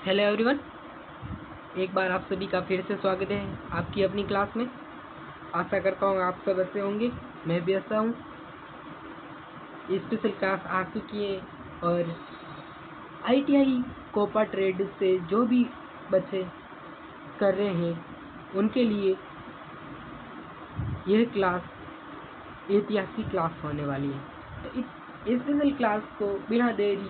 Hello everyone, एक बार आप सभी का फिर से स्वागत है आपकी अपनी क्लास में। आशा करता हूँ आप सब अच्छे होंगे, मैं भी अच्छा हूँ। स्पेशल क्लास आ चुकी है और ITI कोपा ट्रेड से जो भी बच्चे कर रहे हैं उनके लिए यह क्लास ऐतिहासिक क्लास होने वाली है। तो इस स्पेशल क्लास को बिना देरी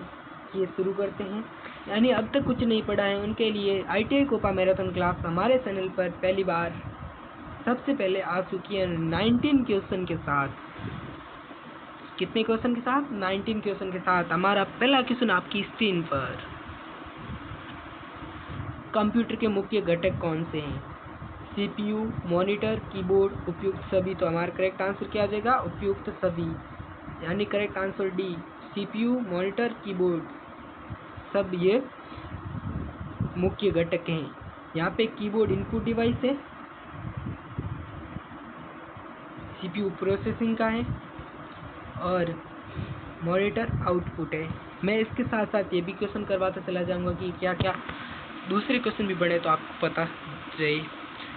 किए शुरू करते हैं। यानी अब तक कुछ नहीं पढ़ा है उनके लिए ITI कोपा मैराथन क्लास हमारे चैनल पर पहली बार सबसे पहले आ चुकी है 19 क्वेश्चन के साथ। कितने क्वेश्चन के साथ? 19 क्वेश्चन के साथ। हमारा पहला क्वेश्चन आपकी स्क्रीन पर, कंप्यूटर के मुख्य घटक कौन से हैं? CPU, मॉनिटर, कीबोर्ड, उपयुक्त सभी। तो हमारा करेक्ट आंसर क्या आ जाएगा? उपयुक्त सभी, यानी correct answer D. CPU, monitor, keyboard सब ये मुख्य घटक हैं। यहाँ पे कीबोर्ड इनपुट डिवाइस है, CPU प्रोसेसिंग का है और मॉनिटर आउटपुट है। मैं इसके साथ साथ ये भी क्वेश्चन करवाता चला जाऊंगा कि क्या क्या दूसरे क्वेश्चन भी बने तो आपको पता रहे।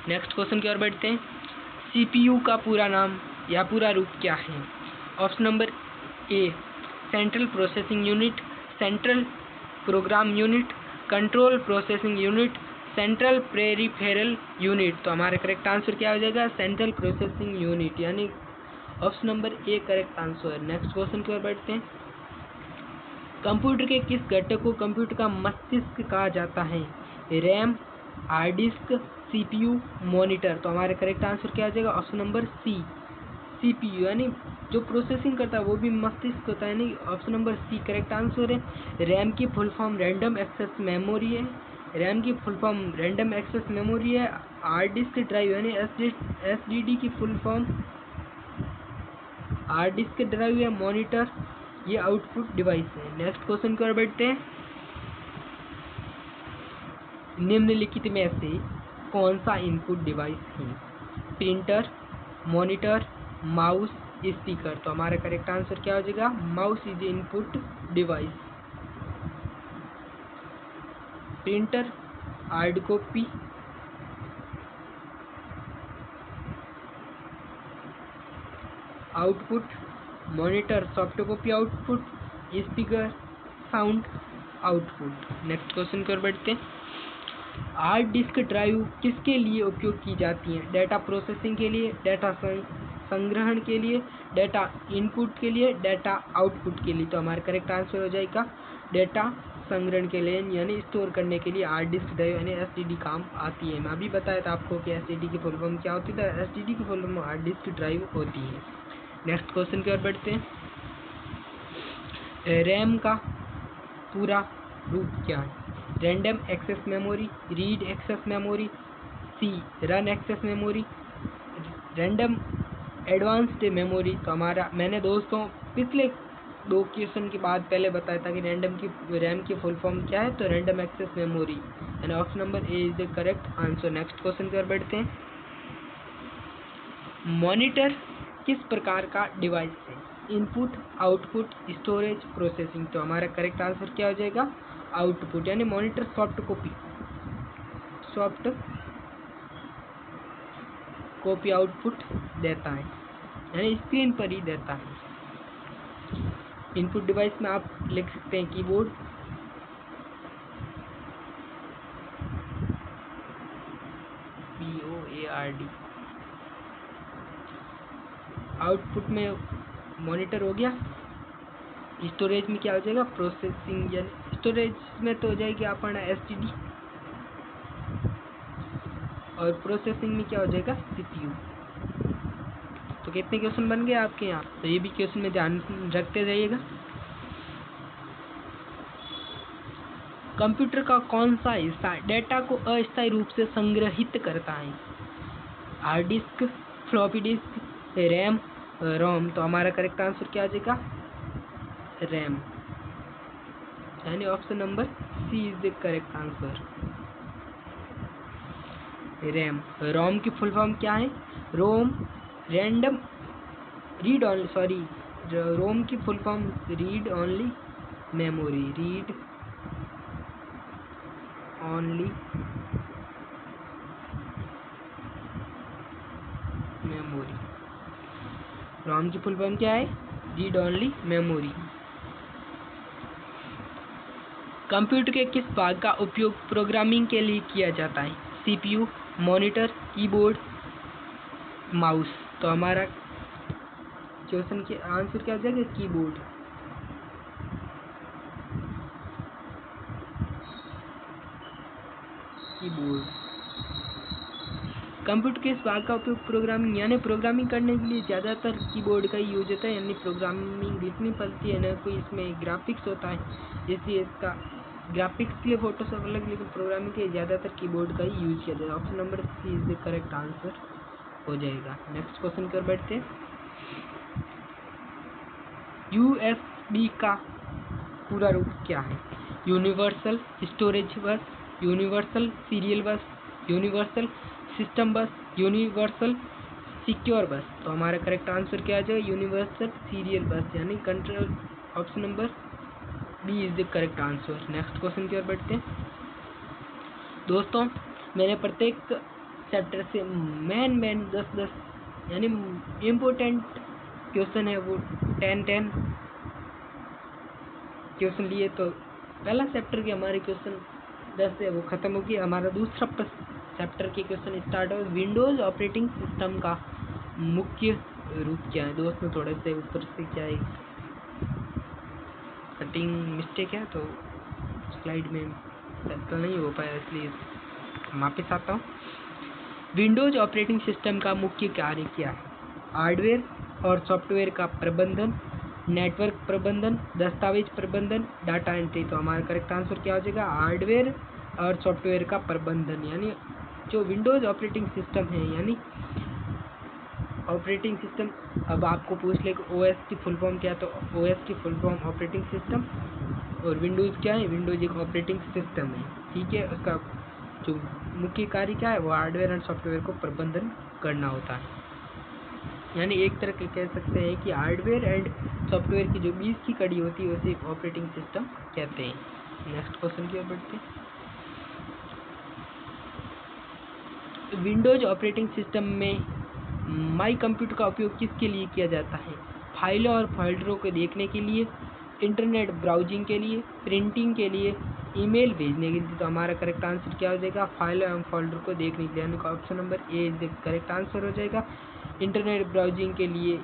नेक्स्ट क्वेश्चन की ओर बढ़ते हैं। CPU का पूरा नाम या पूरा रूप क्या है? Option number A central processing unit, central program unit, control processing unit, central peripheral unit. तो हमारा करेक्ट आंसर क्या हो जाएगा? सेंट्रल प्रोसेसिंग यूनिट, यानी option number A correct answer. Next question की ओर बढ़ते हैं। कंप्यूटर के किस घटक को कंप्यूटर का मस्तिष्क कहा जाता है? RAM, hard disk, CPU, monitor. तो हमारा करेक्ट आंसर क्या आ जाएगा? ऑप्शन नंबर सी CPU, यानी जो प्रोसेसिंग करता है वो भी मस्तिष्क होता है। नहीं, option number C correct answer है। रैम की full form random access memory है। रैम की full form random access memory है। हार्ड डिस्क ड्राइव यानी SSD की full form hard disk drive है। मॉनिटर ये आउटपुट डिवाइस है। नेक्स्ट क्वेश्चन की ओर बढ़ते हैं। निम्नलिखित में से कौन सा इनपुट डिवाइस है? Printer, monitor, mouse, speaker. तो हमारा करेक्ट आंसर क्या हो जाएगा? Mouse is input device. Printer hard copy, output, monitor soft copy output, speaker sound output. Next question की ओर बढ़ते हैं। हार्ड डिस्क ड्राइव किसके लिए उपयोग की जाती है? डेटा प्रोसेसिंग के लिए, डेटा संग्रहण के लिए, डेटा इनपुट के लिए, डेटा आउटपुट के लिए। तो हमारा करेक्ट आंसर हो जाएगा डेटा संग्रहण के लिए, यानी स्टोर करने के लिए हार्ड डिस्क ड्राइव यानी SSD काम आती है। मैं अभी बताया था आपको कि SSD की फुल फॉर्म क्या होती है। SSD की full form hard disk drive होती है। नेक्स्ट क्वेश्चन की ओर बढ़ते हैं। रैम का पूरा रूप क्या है? Random access memory, read access memory, C run access memory, random advanced memory. तो हमारा मैंने दोस्तों पिछले दो क्वेश्चन के बाद पहले बताया था कि रैम की फुल फॉर्म क्या है, तो random access memory, and option number A is the correct answer. Next question की ओर बढ़ते हैं। मॉनिटर किस प्रकार का डिवाइस है? Input, output, storage, processing. तो हमारा करेक्ट आंसर क्या हो जाएगा? आउटपुट, यानी मॉनिटर सॉफ्ट कॉपी आउटपुट देता है, यानी स्क्रीन पर ही देता है। इनपुट डिवाइस में आप लिख सकते हैं कीबोर्ड, POARD। आउटपुट में मॉनिटर हो गया। स्टोरेज में क्या हो जाएगा? प्रोसेसिंग, यानी स्टोरेज में तो हो जाएगी अपना SSD, और प्रोसेसिंग में क्या हो जाएगा? CPU। तो कितने क्वेश्चन बन गए आपके यहाँ? तो ये भी क्वेश्चन में ध्यान रखते जाइएगा। कंप्यूटर का कौन सा हिस्सा डेटा को अस्थायी रूप से संग्रहित करता है? Hard disk, floppy disk, RAM, ROM. तो हमारा करेक्ट आंसर क्या आ जाएगा? रैम, यानी option number C is the correct answer. RAM. ROM की फुल फॉर्म क्या है? ROM random read only, sorry, ROM की full form read only memory, read only memory. ROM की फुल फॉर्म क्या है? Read only memory. कंप्यूटर के किस भाग का उपयोग प्रोग्रामिंग के लिए किया जाता है? CPU, monitor, keyboard, mouse. तो हमारा क्वेश्चन के आंसर क्या हो जाएगा? कीबोर्ड। कंप्यूटर के इस भाग का उपयोग प्रोग्रामिंग यानी प्रोग्रामिंग करने के लिए ज़्यादातर कीबोर्ड का ही यूज होता है, यानी प्रोग्रामिंग लिखनी पड़ती है ना, कोई इसमें ग्राफिक्स होता है, इसलिए इसका ग्राफिक्स के लिए फोटोशॉप अलग, लेकिन प्रोग्रामिंग के लिए ज़्यादातर कीबोर्ड का ही यूज किया जाता है। Option number C is the correct answer हो जाएगा। नेक्स्ट क्वेश्चन कर बैठते हैं। USB का पूरा रूप क्या है? यूनिवर्सल स्टोरेज बस, यूनिवर्सल सीरियल बस, यूनिवर्सल सिस्टम बस, यूनिवर्सल सिक्योर बस। तो हमारा करेक्ट आंसर क्या आ जाएगा? यूनिवर्सल सीरियल बस, यानी control. Option number B is the correct answer. Next question की ओर बढ़ते हैं। दोस्तों, मैंने प्रत्येक चैप्टर से मैन 10 यानी इम्पोर्टेंट क्वेश्चन है वो 10 क्वेश्चन लिए। तो पहला चैप्टर के हमारे क्वेश्चन 10 है वो खत्म हो गया। हमारा दूसरा चैप्टर के क्वेश्चन स्टार्ट हो। विंडोज ऑपरेटिंग सिस्टम का मुख्य रूप क्या है? दोस्तों, थोड़े से ऊपर से क्या है कटिंग मिस्टेक है, तो स्लाइड में सर्कल नहीं हो पाया, इसलिए वापस आता हूँ। विंडोज ऑपरेटिंग सिस्टम का मुख्य कार्य क्या है? हार्डवेयर और सॉफ्टवेयर का प्रबंधन, नेटवर्क प्रबंधन, दस्तावेज प्रबंधन, डाटा एंट्री। तो हमारा करेक्ट आंसर क्या हो जाएगा? हार्डवेयर और सॉफ्टवेयर का प्रबंधन। यानी जो विंडोज ऑपरेटिंग सिस्टम है, यानी ऑपरेटिंग सिस्टम, अब आपको पूछ ले ओएस की फुल फॉर्म क्या है, तो ओएस की फुल फॉर्म ऑपरेटिंग सिस्टम, और विंडोज़ क्या है? विंडोज एक ऑपरेटिंग सिस्टम है, ठीक है। उसका जो मुख्य कार्य क्या है? वो हार्डवेयर और सॉफ्टवेयर को प्रबंधन करना होता है। यानी एक तरह के कह सकते हैं कि हार्डवेयर एंड सॉफ्टवेयर की जो बीच की कड़ी होती है उसे एक ऑपरेटिंग सिस्टम कहते हैं। नेक्स्ट क्वेश्चन की ओर बढ़ते हैं। विंडोज ऑपरेटिंग सिस्टम में माई कंप्यूटर का उपयोग किसके लिए किया जाता है? फाइलों और फोल्डरों को देखने के लिए, इंटरनेट ब्राउजिंग के लिए, प्रिंटिंग के लिए, ईमेल भेजने के लिए। तो हमारा करेक्ट आंसर क्या हो जाएगा? फाइलों एवं फोल्डर को देखने के लिए, यानी option number A is the correct answer हो जाएगा। इंटरनेट ब्राउजिंग के लिए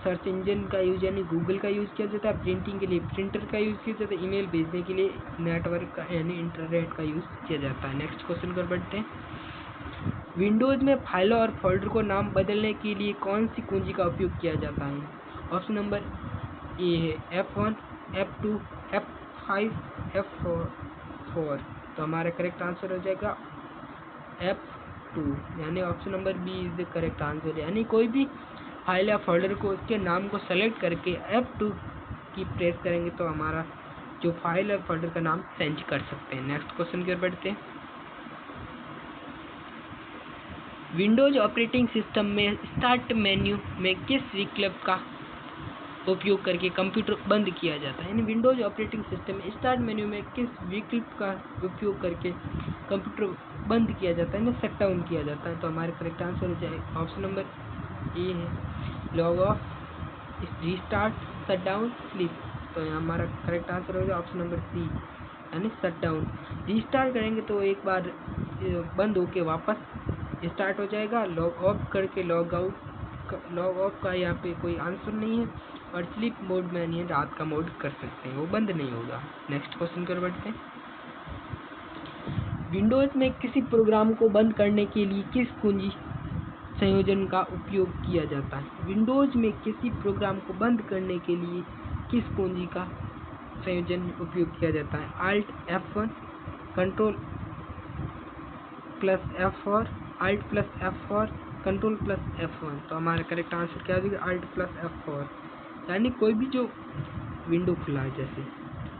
सर्च इंजन का यूज यानी गूगल का यूज़ किया जाता है, प्रिंटिंग के लिए प्रिंटर का यूज़ किया जाता है, ईमेल भेजने के लिए नेटवर्क का यानी इंटरनेट का यूज़ किया जाता है। नेक्स्ट क्वेश्चन कर बढ़ते हैं। विंडोज़ में फाइलों और फोल्डर को नाम बदलने के लिए कौन सी कुंजी का उपयोग किया जाता है? ऑप्शन नंबर ए है F1, F2, F5, F4। तो हमारा करेक्ट आंसर हो जाएगा F2, यानी option number B is the correct answer. यानी कोई भी फाइल या फोल्डर को उसके नाम को सेलेक्ट करके F2 की प्रेस करेंगे तो हमारा जो फाइल या फोल्डर का नाम चेंज कर सकते हैं। नेक्स्ट क्वेश्चन की ओर बढ़ते हैं। विंडोज ऑपरेटिंग सिस्टम में स्टार्ट मेन्यू में किस विकल्प का उपयोग करके कंप्यूटर बंद किया जाता है? यानी विंडोज ऑपरेटिंग सिस्टम में स्टार्ट मेन्यू में किस विकल्प का उपयोग करके कंप्यूटर बंद किया जाता है, शट डाउन किया जाता है? तो हमारे करेक्ट आंसर हो जाएगा ऑप्शन नंबर ए है log of, restart, shut down, sleep. तो हमारा करेक्ट आंसर होगा ऑप्शन नंबर सी, यानी शट डाउन। रीस्टार्ट करेंगे तो एक बार बंद होके वापस स्टार्ट हो जाएगा। लॉग ऑफ करके लॉग ऑफ का यहाँ पे कोई आंसर नहीं है, और स्लीप मोड में नहीं है, रात का मोड कर सकते हैं, वो बंद नहीं होगा। नेक्स्ट क्वेश्चन कर बढ़ते हैं। विंडोज में किसी प्रोग्राम को बंद करने के लिए किस कुंजी संयोजन का उपयोग किया जाता है? विंडोज में किसी प्रोग्राम को बंद करने के लिए किस कुंजी का संयोजन उपयोग किया जाता है? Alt F1, control plus F4, Alt plus F4, control plus F1। तो हमारा करेक्ट आंसर क्या हो जाएगा? Alt plus F4। यानी कोई भी जो विंडो खुला है, जैसे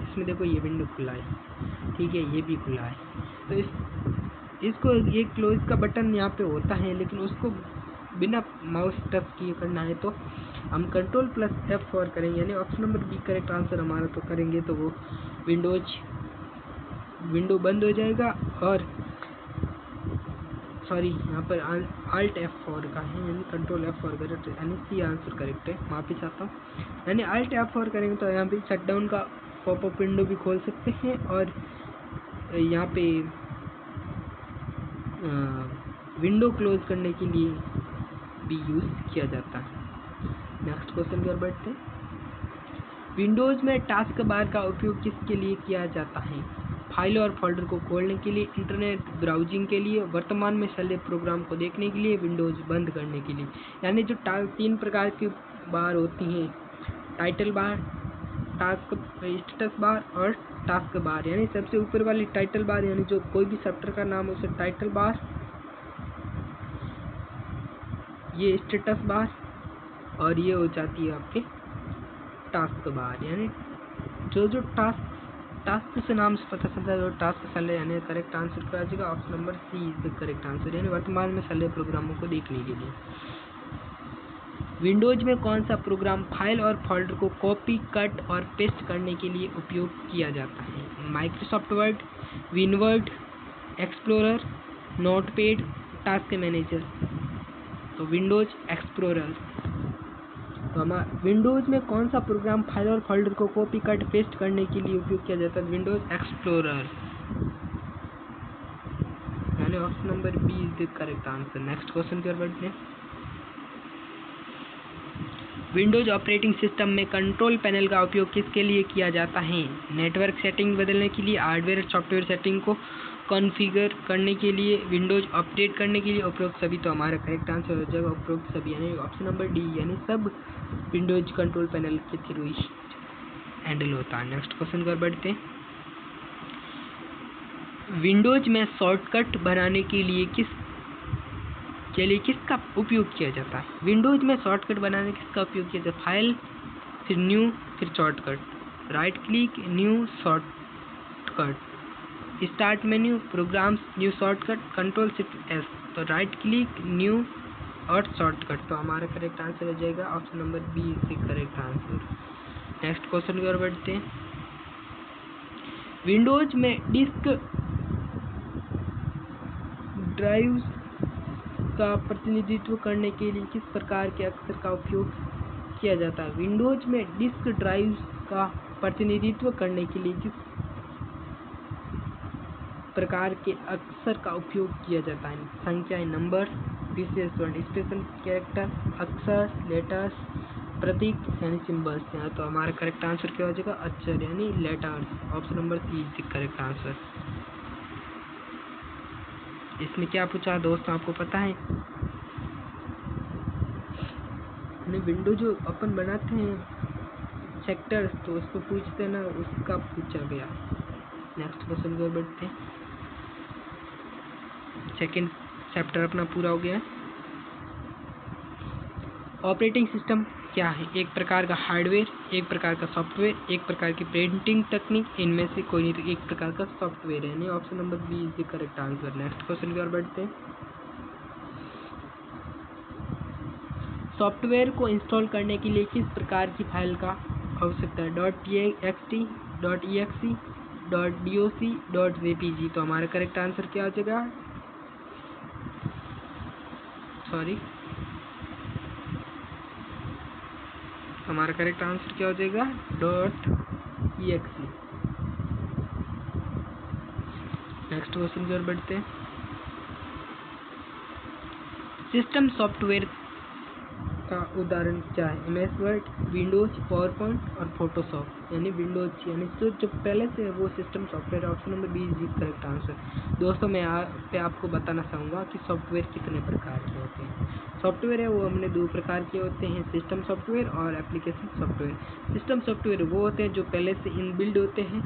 इसमें देखो ये विंडो खुला है, ठीक है, ये भी खुला है, तो इसको एक क्लोज का बटन यहाँ पे होता है, लेकिन उसको बिना माउस टच किए करना है तो हम कंट्रोल प्लस F4 करेंगे, यानी option number B correct answer हमारा तो करेंगे तो वो विंडोज विंडो बंद हो जाएगा। और सॉरी, यहाँ पर Alt F4 का है, यानी कंट्रोल F4 करेक्ट, यानी सी आंसर करेक्ट है। माफ़ी चाहता हूँ। यानी Alt F4 करेंगे तो यहाँ पे शटडाउन का पॉपअप विंडो भी खोल सकते हैं, और यहाँ पे विंडो क्लोज करने के लिए भी यूज़ किया जाता है। नेक्स्ट क्वेश्चन की ओर बढ़ते हैं। विंडोज़ में टास्क बार का उपयोग किसके लिए किया जाता है? फाइल और फोल्डर को खोलने के लिए, इंटरनेट ब्राउजिंग के लिए, वर्तमान में चल रहे प्रोग्राम को देखने के लिए, विंडोज़ बंद करने के लिए। यानी जो 3 प्रकार की बार होती हैं, title bar, task status bar और टास्क बार। यानी सबसे ऊपर वाली टाइटल बार, यानी जो कोई भी सॉफ्टवेयर का नाम हो उसे टाइटल बार, ये स्टेटस बार, और ये हो जाती है आपके टास्क बार। यानी जो टास्क से नाम से पता चलता है जो टास्क चल रहे, यानी करेक्ट आंसर क्या आ जाएगा? Option number C is the correct answer, यानी वर्तमान में चल रहे प्रोग्रामों को देखने के लिए। विंडोज में कौन सा प्रोग्राम फाइल और फोल्डर को कॉपी, कट और पेस्ट करने के लिए उपयोग किया जाता है? Microsoft Word, WinWord, Explorer, Notepad, Task Manager. तो विंडोज एक्सप्लोरर। तो हमारा विंडोज़ में कौन सा प्रोग्राम फाइल और फोल्डर को कॉपी, कट, पेस्ट करने के लिए उपयोग किया जाता है? विंडोज एक्सप्लोरर, यानी option number B is the correct answer. Next question की ओर बढ़ते हैं। विंडोज ऑपरेटिंग सिस्टम में कंट्रोल पैनल का उपयोग किसके लिए किया जाता है? नेटवर्क सेटिंग बदलने के लिए, हार्डवेयर और सॉफ्टवेयर सेटिंग को कॉन्फ़िगर करने के लिए, विंडोज अपडेट करने के लिए, उपरोक्त सभी। तो हमारा करेक्ट आंसर हो जाएगा उपरोक्त सभी, यानी ऑप्शन नंबर डी, यानी सब विंडोज कंट्रोल पैनल के थ्रू ही हैंडल होता है। नेक्स्ट क्वेश्चन की ओर बढ़ते हैं। विंडोज में शॉर्टकट बनाने के लिए किसका उपयोग किया जाता है? विंडोज में शॉर्टकट बनाने किसका उपयोग किया जाता है? फाइल, फिर न्यू, फिर shortcut, right click, new, shortcut, start menu, programs, new shortcut, control shift S. तो राइट क्लिक, न्यू और शॉर्टकट। तो हमारा करेक्ट आंसर हो जाएगा option number B is the correct answer. Next question की ओर बढ़ते हैं। विंडोज में डिस्क ड्राइव का प्रतिनिधित्व करने के लिए किस प्रकार के अक्षर का उपयोग किया जाता है? विंडोज में डिस्क ड्राइव का प्रतिनिधित्व करने के लिए किस प्रकार के अक्षर का उपयोग किया जाता है? संख्याएं, नंबर, विशेष वर्ण, स्पेशल कैरेक्टर, अक्षर, लेटर्स, प्रतीक, यानी सिंबल्स। यहाँ तो हमारा करेक्ट आंसर क्या हो जाएगा? अक्षर यानी letters. Option number C is the correct answer. इसमें क्या पूछा दोस्तों, आपको पता है? विंडो जो अपन बनाते हैं सेक्टर्स, तो उसको पूछते ना, उसका पूछा गया। नेक्स्ट क्वेश्चन की ओर बढ़ते हैं। सेकंड चैप्टर अपना पूरा हो गया। ऑपरेटिंग सिस्टम क्या है? एक प्रकार का हार्डवेयर, एक प्रकार का सॉफ्टवेयर, एक प्रकार की प्रिंटिंग तकनीक, इनमें से कोई नहीं, तो एक प्रकार का सॉफ्टवेयर है, यानी option number B is the correct answer. Next question की ओर बढ़ते हैं। सॉफ्टवेयर को इंस्टॉल करने के लिए किस प्रकार की फाइल का आवश्यकता है? .txt, .exe, .doc, .jpg। तो हमारा करेक्ट आंसर क्या हो जाएगा? सॉरी, हमारा करेक्ट आंसर क्या हो जाएगा? .exe। नेक्स्ट क्वेश्चन की ओर बढ़ते हैं। सिस्टम सॉफ्टवेयर का उदाहरण क्या है? MS वर्ड, विंडोज, पावरपॉइंट और फोटोशॉप। यानी विंडोज, यानी जो पहले से है वो system software. Option number B is correct answer. दोस्तों मैं आपको बताना चाहूँगा कि सॉफ्टवेयर कितने प्रकार के होते हैं। सॉफ्टवेयर है वो हमने 2 प्रकार के होते हैं, सिस्टम सॉफ्टवेयर और एप्लीकेशन सॉफ्टवेयर। सिस्टम सॉफ्टवेयर वो होते हैं जो पहले से इनबिल्ड होते हैं,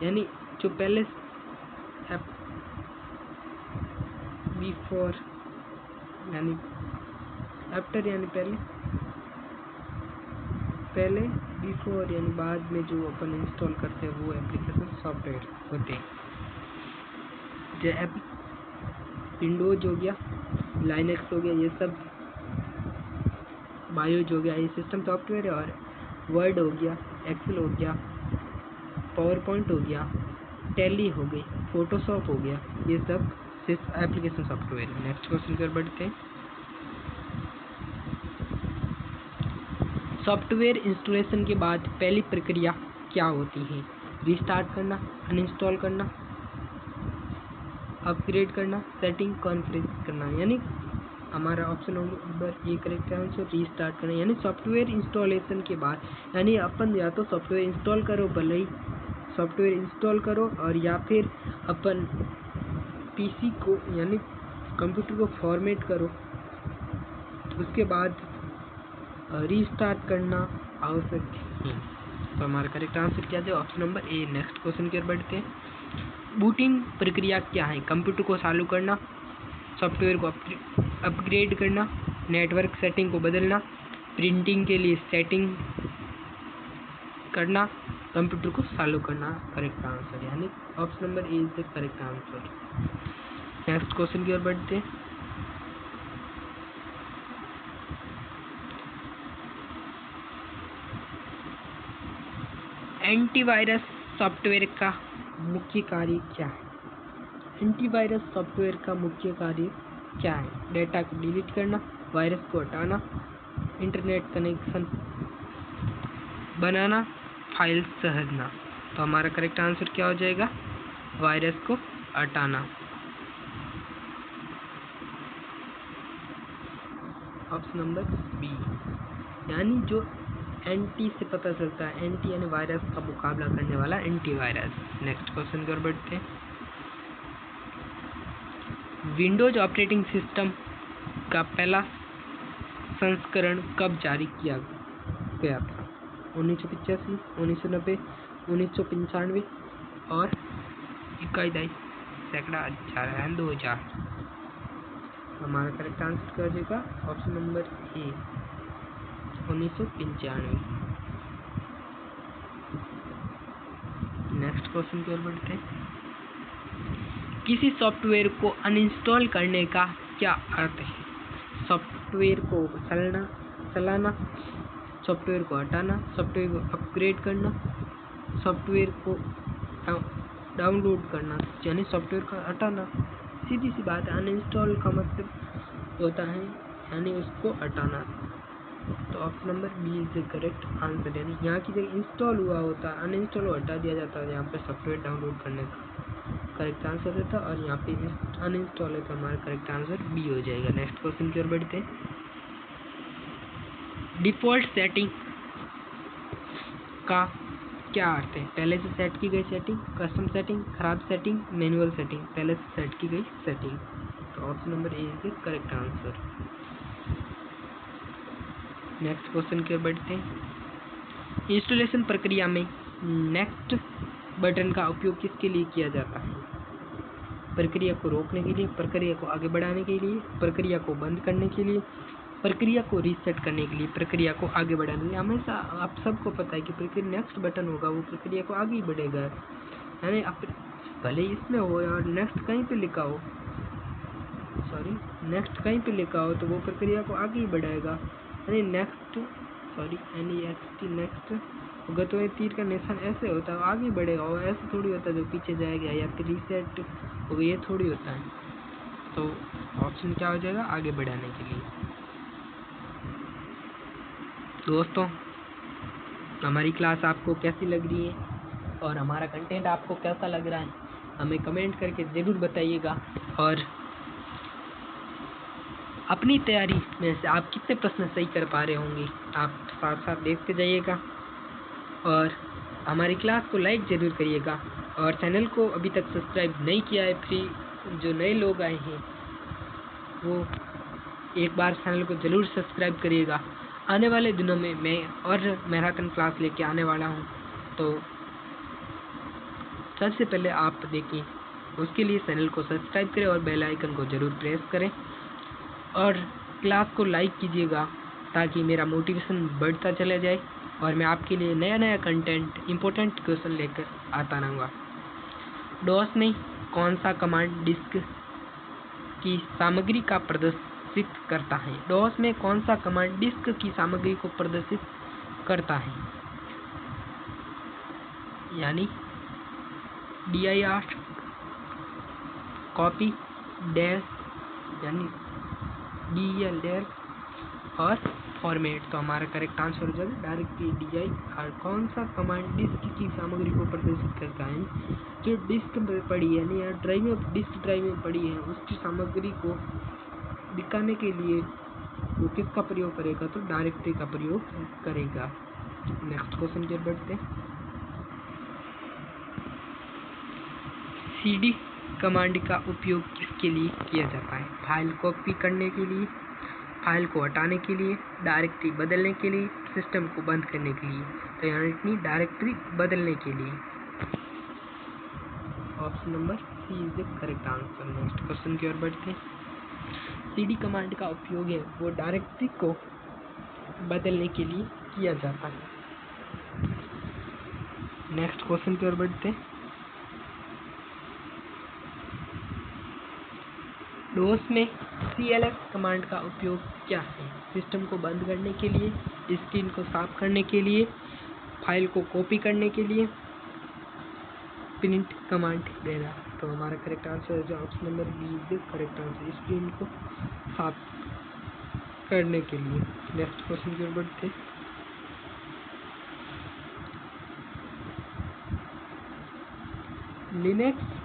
यानी जो पहले बिफोर यानी आफ्टर, यानी पहले बिफोर यानी बाद में जो अपन इंस्टॉल करते हैं वो एप्लीकेशन सॉफ्टवेयर होते हैं। जो विंडोज हो गया, लाइनक्स हो गया, ये सब बायोज हो गया, ये सिस्टम सॉफ्टवेयर है। और वर्ड हो गया, एक्सेल हो गया, पावर पॉइंट हो गया, टैली हो गई, फोटोशॉप हो गया, ये सब एप्लीकेशन सॉफ्टवेयर। नेक्स्ट क्वेश्चन की ओर बढ़ते हैं। सॉफ्टवेयर इंस्टॉलेशन के बाद पहली प्रक्रिया क्या होती है? रीस्टार्ट करना, अनइंस्टॉल करना, अपग्रेड करना, सेटिंग कॉन्फ्रेंस करना। यानी हमारा option number A correct answer restart करना। यानी सॉफ्टवेयर इंस्टॉलेशन के बाद, यानी अपन या तो सॉफ्टवेयर इंस्टॉल करो, भले ही सॉफ्टवेयर इंस्टॉल करो, और या फिर अपन पीसी को यानी कंप्यूटर को फॉर्मेट करो, उसके बाद रीस्टार्ट करना आवश्यक है। तो हमारा करेक्ट आंसर क्या है? Option number A. Next question की ओर बढ़ते हैं। बूटिंग प्रक्रिया क्या है? कंप्यूटर को चालू करना, सॉफ्टवेयर को अपग्रेड करना, नेटवर्क सेटिंग को बदलना, प्रिंटिंग के लिए सेटिंग करना, कंप्यूटर को चालू करना करेक्ट आंसर। यानी option number A is the correct answer. Next question की ओर बढ़ते हैं। एंटीवायरस सॉफ्टवेयर का मुख्य कार्य क्या है? एंटीवायरस सॉफ्टवेयर का मुख्य कार्य क्या है? डेटा को डिलीट करना, वायरस को हटाना, इंटरनेट कनेक्शन बनाना, फाइल सहेजना। तो हमारा करेक्ट आंसर क्या हो जाएगा? वायरस को हटाना। Option number B. यानी जो एंटी से पता चलता है, एंटी यानी वायरस का मुकाबला करने वाला एंटीवायरस। नेक्स्ट क्वेश्चन की ओर बढ़ते हैं। विंडोज ऑपरेटिंग सिस्टम का पहला संस्करण कब जारी किया गया था? 1985, 1990, 1995 और 2000। हमारा करेक्ट आंसर क्या हो जाएगा? ऑप्शन नंबर ए 1995। नेक्स्ट क्वेश्चन की ओर बढ़ते हैं। किसी सॉफ्टवेयर को अनइंस्टॉल करने का क्या अर्थ है? सॉफ्टवेयर को चलाना, सॉफ्टवेयर को हटाना, सॉफ्टवेयर को अपग्रेड करना, सॉफ्टवेयर को डाउनलोड करना। यानी सॉफ्टवेयर को हटाना। सीधी सी बात है, अनइंस्टॉल का मतलब होता है यानी उसको हटाना। तो option number B is the correct answer. यानी यहाँ की जगह इंस्टॉल हुआ होता, अनइंस्टॉल हटा दिया जाता है, यहाँ पे सॉफ्टवेयर डाउनलोड करने का करेक्ट आंसर रहता, और यहाँ पे अनइंस्टॉल है, तो हमारा करेक्ट आंसर बी हो जाएगा। नेक्स्ट क्वेश्चन की ओर बढ़ते हैं। डिफ़ॉल्ट सेटिंग का क्या अर्थ है? पहले से सेट की गई सेटिंग, कस्टम सेटिंग, खराब सेटिंग, मैनुअल सेटिंग। पहले से सेट की गई सेटिंग। तो option number A is the correct answer. Next question की ओर बढ़ते हैं। इंस्टॉलेशन प्रक्रिया में नेक्स्ट बटन का उपयोग किसके लिए किया जाता है? प्रक्रिया को रोकने के लिए, प्रक्रिया को आगे बढ़ाने के लिए, प्रक्रिया को बंद करने के लिए, प्रक्रिया को रीसेट करने के लिए, प्रक्रिया को आगे बढ़ाने के लिए। हमेशा आप सबको पता है कि प्रक्रिया नेक्स्ट बटन होगा वो प्रक्रिया को आगे ही बढ़ेगा। यानी आप भले इसमें हो और नेक्स्ट कहीं पे लिखा हो, नेक्स्ट कहीं पे लिखा हो, तो वो प्रक्रिया को आगे ही बढ़ाएगा। यानी नेक्स्ट होगा तो तीर का निशान ऐसे होता है, आगे बढ़ेगा। और ऐसे थोड़ी होता है जो पीछे जाएगा, या फिर रीसेट होगा, ये थोड़ी होता है। तो ऑप्शन क्या हो जाएगा? आगे बढ़ाने के लिए। दोस्तों, हमारी क्लास आपको कैसी लग रही है और हमारा कंटेंट आपको कैसा लग रहा है, हमें कमेंट करके ज़रूर बताइएगा। और अपनी तैयारी में से आप कितने प्रश्न सही कर पा रहे होंगे, आप साथ साथ देखते जाइएगा। और हमारी क्लास को लाइक ज़रूर करिएगा, और चैनल को अभी तक सब्सक्राइब नहीं किया है, जो नए लोग आए हैं वो एक बार चैनल को ज़रूर सब्सक्राइब करिएगा। आने वाले दिनों में मैं और मैराथन क्लास लेके आने वाला हूँ, तो सबसे पहले आप देखें, उसके लिए चैनल को सब्सक्राइब करें और बेल आइकन को ज़रूर प्रेस करें, और क्लास को लाइक कीजिएगा ताकि मेरा मोटिवेशन बढ़ता चला जाए और मैं आपके लिए नया नया कंटेंट, इम्पोर्टेंट क्वेश्चन लेकर आता रहूँगा। डॉस में कौन सा कमांड डिस्क की सामग्री का प्रदर्शित करता है? डॉस में कौन सा कमांड डिस्क की सामग्री को प्रदर्शित करता है? यानी dir कॉपी डैश यानी del डैश और फॉर्मेट। तो हमारा करेक्ट आंसर हो जाएगा डायरेक्टरी dir। कौन सा कमांड डिस्क की सामग्री को प्रदर्शित करता है? जो डिस्क में पड़ी है या ड्राइव में डिस्क ड्राइव में पड़ी है उसकी सामग्री को दिखाने के लिए वो किसका प्रयोग करेगा? तो डायरेक्टरी का प्रयोग करेगा। नेक्स्ट क्वेश्चन की ओर बढ़ते हैं। cd कमांड का उपयोग किसके लिए किया जाता है? फाइल कॉपी करने के लिए, फाइल को हटाने के लिए, डायरेक्टरी बदलने के लिए, सिस्टम को बंद करने के लिए। तो यानी डायरेक्टरी बदलने के लिए। Option number C is the correct answer. Next question की ओर बढ़ते हैं। cd कमांड का उपयोग है वो डायरेक्टरी को बदलने के लिए किया जाता है। नेक्स्ट क्वेश्चन की ओर बढ़ते हैं। डोस में clf कमांड का उपयोग क्या है? सिस्टम को बंद करने के लिए, स्क्रीन को साफ करने के लिए, फाइल को कॉपी करने के लिए, प्रिंट कमांड देना। तो हमारा करेक्ट आंसर है जो option number B is the correct answer, screen को साफ करने के लिए। नेक्स्ट क्वेश्चन की ओर बढ़ते हैं। लिनक्स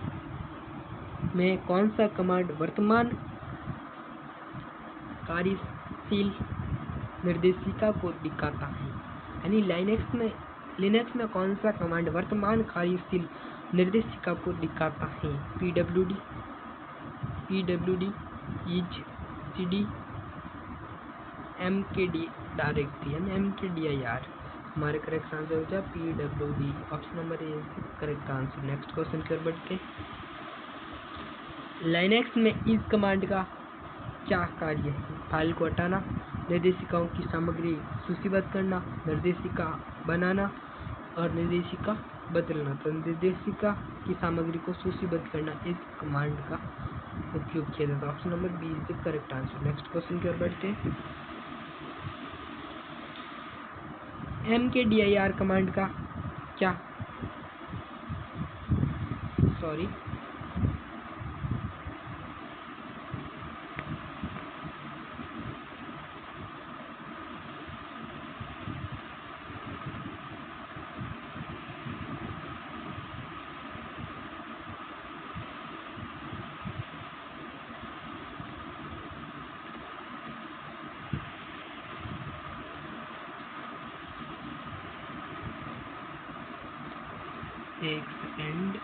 में कौन सा कमांड वर्तमान कार्यशील निर्देशिका को दिखाता है? यानी लिनक्स में कौन सा कमांड वर्तमान कार्यशील निर्देशिका को दिखाता है? pwd is cd mkd directory यानी mkdir। हमारे करेक्ट आंसर हो जाए pwd। Option number A correct answer. Next question की ओर बढ़ते हैं। लिनक्स में इस कमांड का क्या कार्य है? फाइल को हटाना, निर्देशिकाओं की सामग्री सूचीबद्ध करना, निर्देशिका बनाना और निर्देशिका बदलना। तो निर्देशिका की सामग्री को सूचीबद्ध करना इस कमांड का उपयोग किया जाता है। Option number B is the correct answer. Next question की ओर बढ़ते हैं। mkdir कमांड का क्या एक सेकेंड,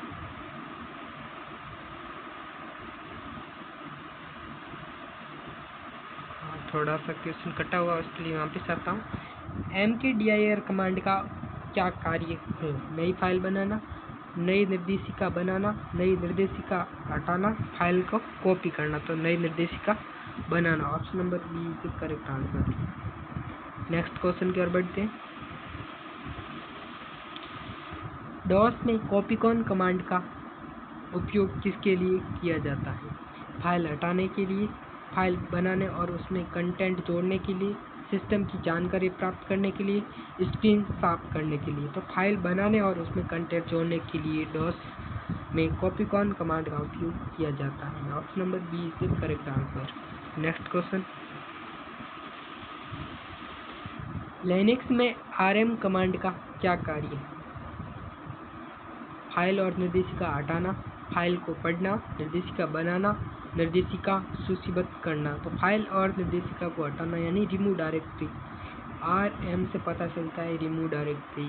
थोड़ा सा क्वेश्चन कटा हुआ उसके लिए वापस आता हूँ। mkdir कमांड का क्या कार्य है? नई फाइल बनाना, नई निर्देशिका बनाना, नई निर्देशिका हटाना, फाइल को कॉपी करना। तो नई निर्देशिका बनाना। Option number B is correct answer. Next question की ओर बढ़ते हैं। डॉस में कॉपीकॉन कमांड का उपयोग किसके लिए किया जाता है? फाइल हटाने के लिए, फाइल बनाने और उसमें कंटेंट जोड़ने के लिए, सिस्टम की जानकारी प्राप्त करने के लिए, स्क्रीन साफ करने के लिए। तो फाइल बनाने और उसमें कंटेंट जोड़ने के लिए डॉस में कॉपीकॉन कमांड का उपयोग किया जाता है। Option number B is correct answer. Next question. Linux में rm कमांड का क्या कार्य है? फाइल और निर्देशिका हटाना, फाइल को पढ़ना, निर्देशिका बनाना, निर्देशिका सूचीबद्ध करना। तो फाइल और निर्देशिका को हटाना यानी रिमूव डायरेक्टरी। rm से पता चलता है रिमूव डायरेक्टरी।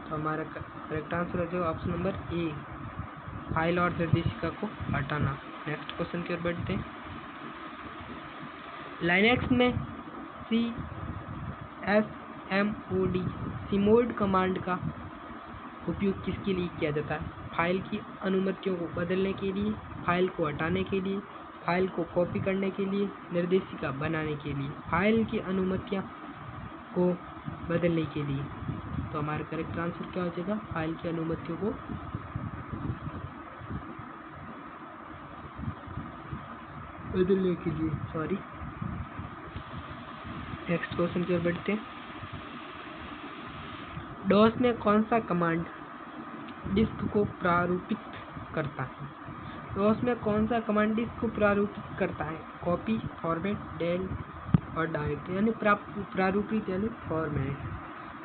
तो हमारा करेक्ट आंसर है जो ऑप्शन नंबर ए, फाइल और निर्देशिका को हटाना। नेक्स्ट क्वेश्चन की ओर बढ़ते हैं। लिनक्स में cmod कमांड का उपयोग किसके लिए किया जाता है? फाइल की अनुमतियों को बदलने के लिए, फाइल को हटाने के लिए, फाइल को कॉपी करने के लिए, निर्देशिका बनाने के लिए। फाइल की अनुमतियां को बदलने के लिए। तो हमारा करेक्ट आंसर क्या हो जाएगा? फाइल की अनुमतियों को बदलने के लिए। नेक्स्ट क्वेश्चन की ओर बढ़ते हैं। डॉस में कौन सा कमांड डिस्क को प्रारूपित करता है? डॉस में कौन सा कमांड डिस्क को प्रारूपित करता है? कॉपी, फॉर्मेट, डेल और डायरेक्ट, यानी प्रारूपित यानी फॉर्मेट।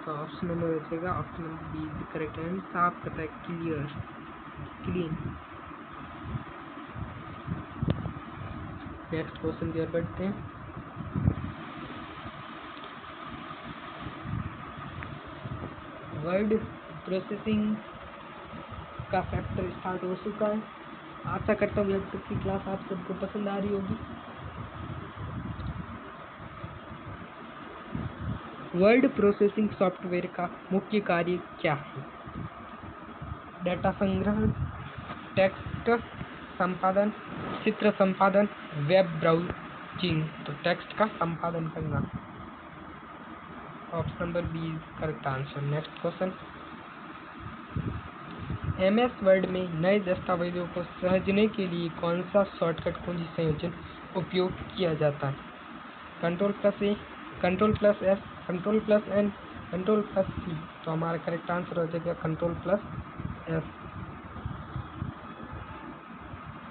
तो ऑप्शन नंबर बचेगा option number B is correct, यानी साफ करता है, क्लियर, क्लीन। नेक्स्ट क्वेश्चन की ओर बढ़ते हैं। वर्ड प्रोसेसिंग का चैप्टर स्टार्ट हो चुका है। आशा करता हूँ अब तक की क्लास आप सबको पसंद आ रही होगी। वर्ड प्रोसेसिंग सॉफ्टवेयर का मुख्य कार्य क्या है? डेटा संग्रह, टेक्स्ट संपादन, चित्र संपादन, वेब ब्राउजिंग। तो टेक्स्ट का संपादन करना, option number B is correct answer. Next question, MS Word में नए दस्तावेजों को सहेजने के लिए कौन सा शॉर्टकट कुंजी संयोजन उपयोग किया जाता है? Ctrl+A, Ctrl+S, Ctrl+N, Ctrl+C। तो हमारा करेक्ट आंसर हो जाएगा Ctrl+S,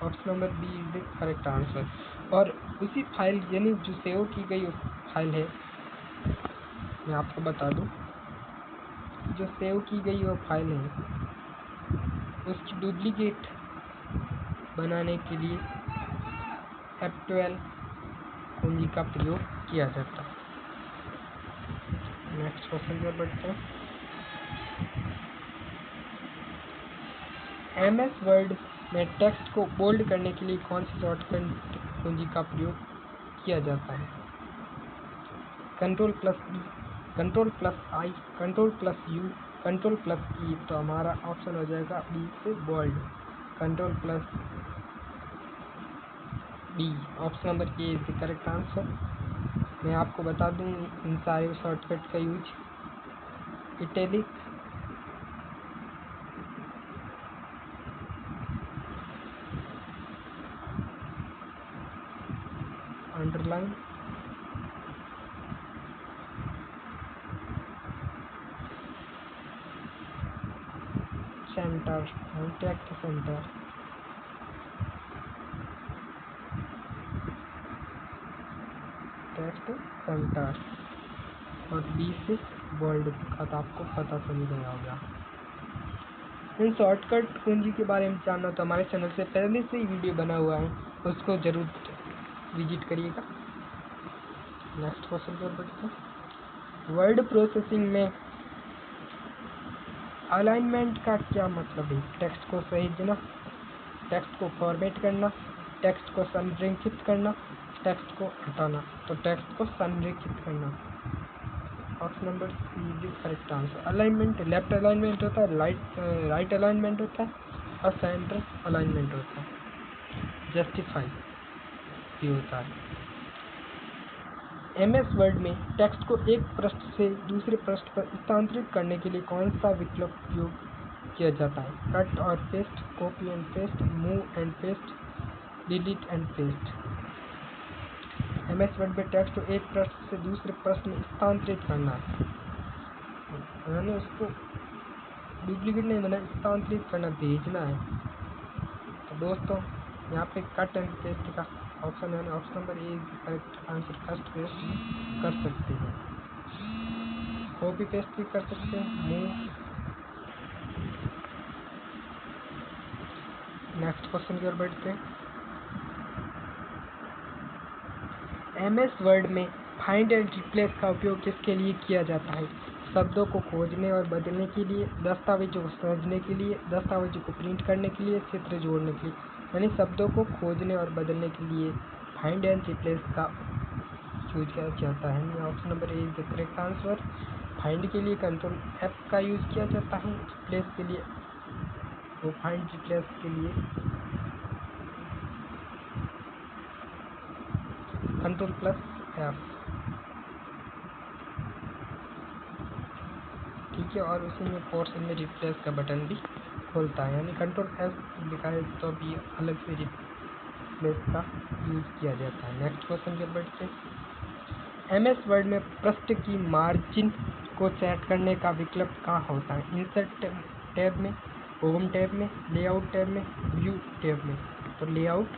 option number B is the correct answer. और उसी फाइल यानी जो सेव की गई फाइल है, मैं आपको बता दूं, जो सेव की गई वो फाइल है उसकी डुप्लीकेट बनाने के लिए F12 कुंजी का प्रयोग किया जाता है। नेक्स्ट क्वेश्चन पर बढ़ते हैं। MS वर्ड में टेक्स्ट को बोल्ड करने के लिए कौन सी शॉर्टकट कुंजी का प्रयोग किया जाता है? Ctrl+E, Ctrl+I, Ctrl+U, Ctrl+E। तो हमारा ऑप्शन हो जाएगा बी से bold, Ctrl+B, option number A is the correct answer. मैं आपको बता दूं इन सारे शॉर्टकट का use italic, underline, centre, text centre, text centre और बी से बोल्ड का तो आपको पता चल गया होगा। इन शॉर्टकट कुंजी के बारे में जानना तो हमारे चैनल से पहले से ही वीडियो बना हुआ है, उसको जरूर विजिट करिएगा। नेक्स्ट क्वेश्चन पर बढ़ते हैं। वर्ड प्रोसेसिंग में अलाइनमेंट का क्या मतलब है? टेक्स्ट को सहेजना, टेक्स्ट को फॉर्मेट करना, टेक्स्ट को संरेखित करना, टेक्स्ट को हटाना। तो टेक्स्ट को संरेखित करना, option number C is correct answer. Alignment left alignment होता है, राइट अलाइनमेंट होता है और सेंटर अलाइनमेंट होता है, जस्टिफाई भी होता है। MS वर्ड में टेक्स्ट को एक पृष्ठ से दूसरे पृष्ठ पर स्थानांतरित करने के लिए कौन सा विकल्प उपयोग किया जाता है? कट और paste, copy and paste, move and paste, delete and paste. MS Word में टेक्स्ट को एक पृष्ठ से दूसरे पृष्ठ में स्थानांतरित करना है, यानी उसको डुप्लीकेट नहीं बना, स्थानांतरित करना, भेजना है। तो दोस्तों यहाँ पे कट एंड पेस्ट का ऑप्शन है, option number A correct answer. First paste कर सकते हैं, कॉपी पेस्ट भी कर सकते हैं, मूव। नेक्स्ट क्वेश्चन की ओर बढ़ते हैं। MS वर्ड में फाइंड एंड रिप्लेस का उपयोग किसके लिए किया जाता है? शब्दों को खोजने और बदलने के लिए, दस्तावेजों को समझने के लिए, दस्तावेजों को प्रिंट करने के लिए, चित्र जोड़ने के लिए। यानी शब्दों को खोजने और बदलने के लिए फाइंड एंड रिप्लेस का यूज किया जाता है, option number A is the correct answer. Find के लिए Ctrl+F का यूज किया जाता है, रिप्लेस के लिए वो फाइंड रिप्लेस के लिए Ctrl+F, ठीक है। और उसी में पोर्शन में रिप्लेस का बटन भी खुलता है, यानी Ctrl+F लिखा है तो भी अलग से रिप्लेस का यूज किया जाता है। नेक्स्ट क्वेश्चन के बढ़ते हैं। MS वर्ड में पृष्ठ की मार्जिन को सेट करने का विकल्प कहाँ होता है? इंसर्ट टैब में, होम टैब में, लेआउट टैब में, व्यू टैब में। तो लेआउट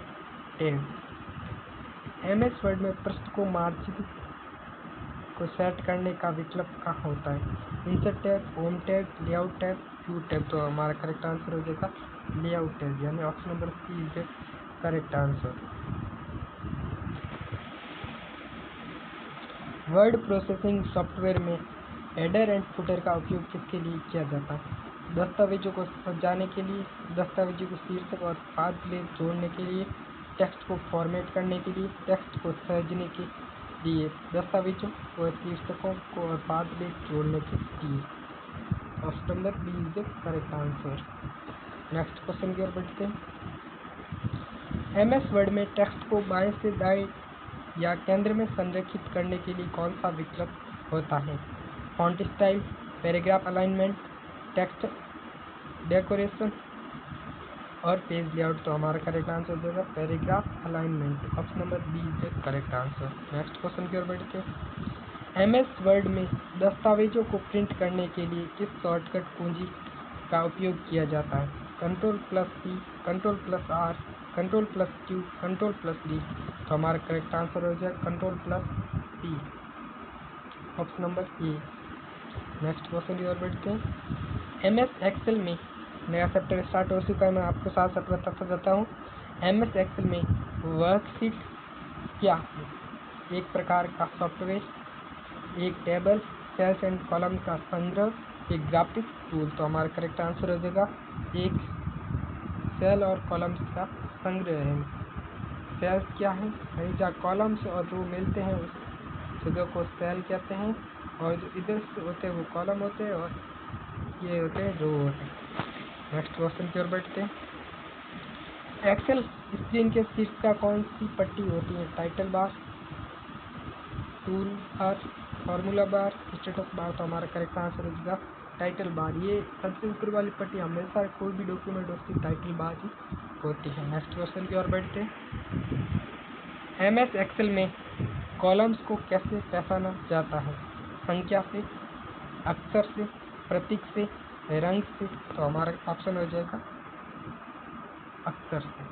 टैब। MS वर्ड में पृष्ठ को मार्जिन को सेट करने का विकल्प कहाँ होता है? Insert tab, home tab, layout tab, view tab. तो हमारा करेक्ट आंसर हो जाएगा लेआउट टैब, यानी option number C is the correct answer. Word processing software में हेडर एंड फुटर का उपयोग किसके लिए किया जाता है? दस्तावेजों को सजाने के लिए, दस्तावेजों को शीर्षक और पाद लेख जोड़ने के लिए, टेक्स्ट को फॉर्मेट करने के लिए, टेक्स्ट को सजाने के लिए, दस्तावेजों और शीर्षकों को और पाद लेख जोड़ने के लिए। Option number B is the correct answer. Next question की ओर बढ़ते हैं। MS वर्ड में टेक्स्ट को बाएं से दाएं या केंद्र में संरेखित करने के लिए कौन सा विकल्प होता है? Font style, paragraph alignment, text decoration और पेज लेआउट। तो हमारा करेक्ट आंसर हो जाएगा paragraph alignment. Option number B is the correct answer. Next question की ओर बढ़ते हैं। MS वर्ड में दस्तावेजों को प्रिंट करने के लिए किस शॉर्टकट कुंजी का उपयोग किया जाता है? Ctrl+C, Ctrl+R, Ctrl+Q, Ctrl+D। तो हमारा करेक्ट आंसर हो जाएगा Ctrl+C, option number A. Next question की ओर बढ़ते हैं। MS एक्सेल में नया चैप्टर स्टार्ट हो चुका है, मैं आपको साथ साथ बताता जाता हूँ। MS एक्सेल में वर्कशीट क्या है? एक प्रकार का सॉफ्टवेयर, एक टेबल, सेल्स एंड कॉलम का संग्रह, एक ग्राफिक टूल। तो हमारा करेक्ट आंसर हो जाएगा एक सेल और कॉलम्स का संग्रह है। सेल्स क्या है? जहाँ कॉलम्स और रो मिलते हैं उस जगह को सेल कहते हैं, और जो इधर से होते हैं वो कॉलम होते हैं और ये होते हैं रो होते हैं। नेक्स्ट क्वेश्चन की ओर बढ़ते हैं। एक्सेल स्क्रीन के शीर्ष का कौन सी पट्टी होती है? Title bar, tool bar, formula बार, स्टेटस बार। तो हमारा करेक्ट आंसर हो जाएगा टाइटल बार। ये सबसे ऊपर वाली पट्टी हमेशा कोई भी डॉक्यूमेंट उसकी टाइटल बार ही होती है। नेक्स्ट क्वेश्चन की ओर बढ़ते हैं। MS एक्सेल में कॉलम्स को कैसे पहचाना जाता है? संख्या से, अक्षर से, प्रतीक से, रंग से। तो हमारा ऑप्शन हो जाएगा अक्षर से,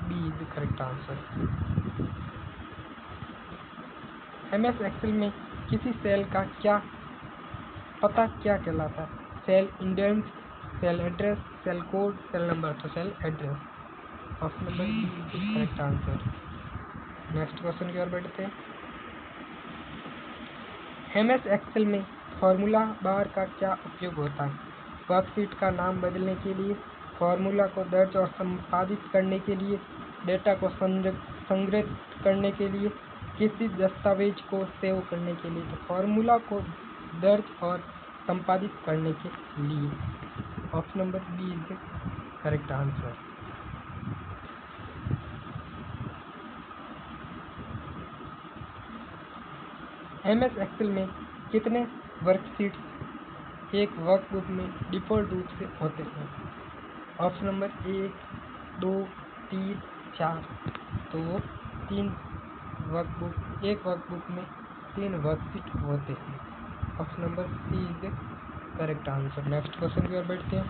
B is the correct answer. MS Excel में किसी सेल का क्या पता क्या कहलाता है? Cell indent, cell address, cell code, cell number. तो cell address, option number B is the correct answer. Next question की ओर बढ़ते हैं। MS एक्सेल में फार्मूला बार का क्या उपयोग होता है? वर्कशीट का नाम बदलने के लिए, फार्मूला को दर्ज और संपादित करने के लिए, डेटा को संग्रहित करने के लिए, किसी दस्तावेज को सेव करने के लिए। तो फार्मूला को दर्ज और संपादित करने के लिए। Option number B is the correct answer. MS Excel में कितने वर्कशीट्स एक वर्कबुक में डिफ़ॉल्ट रूप से होते हैं? Option number 1, 2, 3, 4। तो वो 3 वर्कबुक, एक वर्कबुक में 3 वर्कशीट होते हैं। Option number C is the correct answer. Next question की ओर बढ़ते हैं।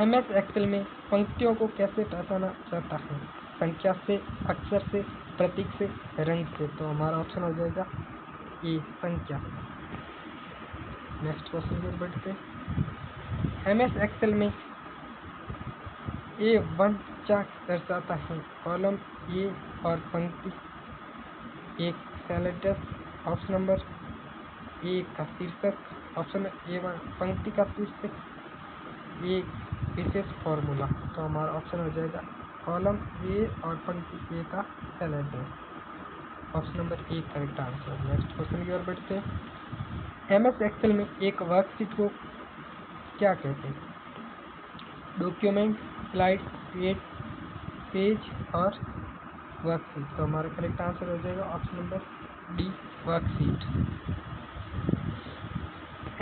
MS एक्सेल में पंक्तियों को कैसे पहचाना जाता है? संख्या से, अक्षर से, प्रतीक से, रंग से। तो हमारा ऑप्शन हो जाएगा ए, संख्या। नेक्स्ट क्वेश्चन की ओर बढ़ते हैं। MS एक्सेल में A1 क्या दर्शाता है? कॉलम ए और पंक्ति एक cell address, option number A का शीर्षक, ऑप्शन A1 पंक्ति का शीर्षक, एक विशेष फॉर्मूला। तो हमारा ऑप्शन हो जाएगा कॉलम ए और पंक्ति ए का cell address, option number A correct answer. Next question की ओर बढ़ते हैं। MS एक्सेल में एक वर्कशीट को क्या कहते हैं? डॉक्यूमेंट, स्लाइड, पेज और वर्कशीट। तो हमारा करेक्ट आंसर हो जाएगा option number D, worksheet.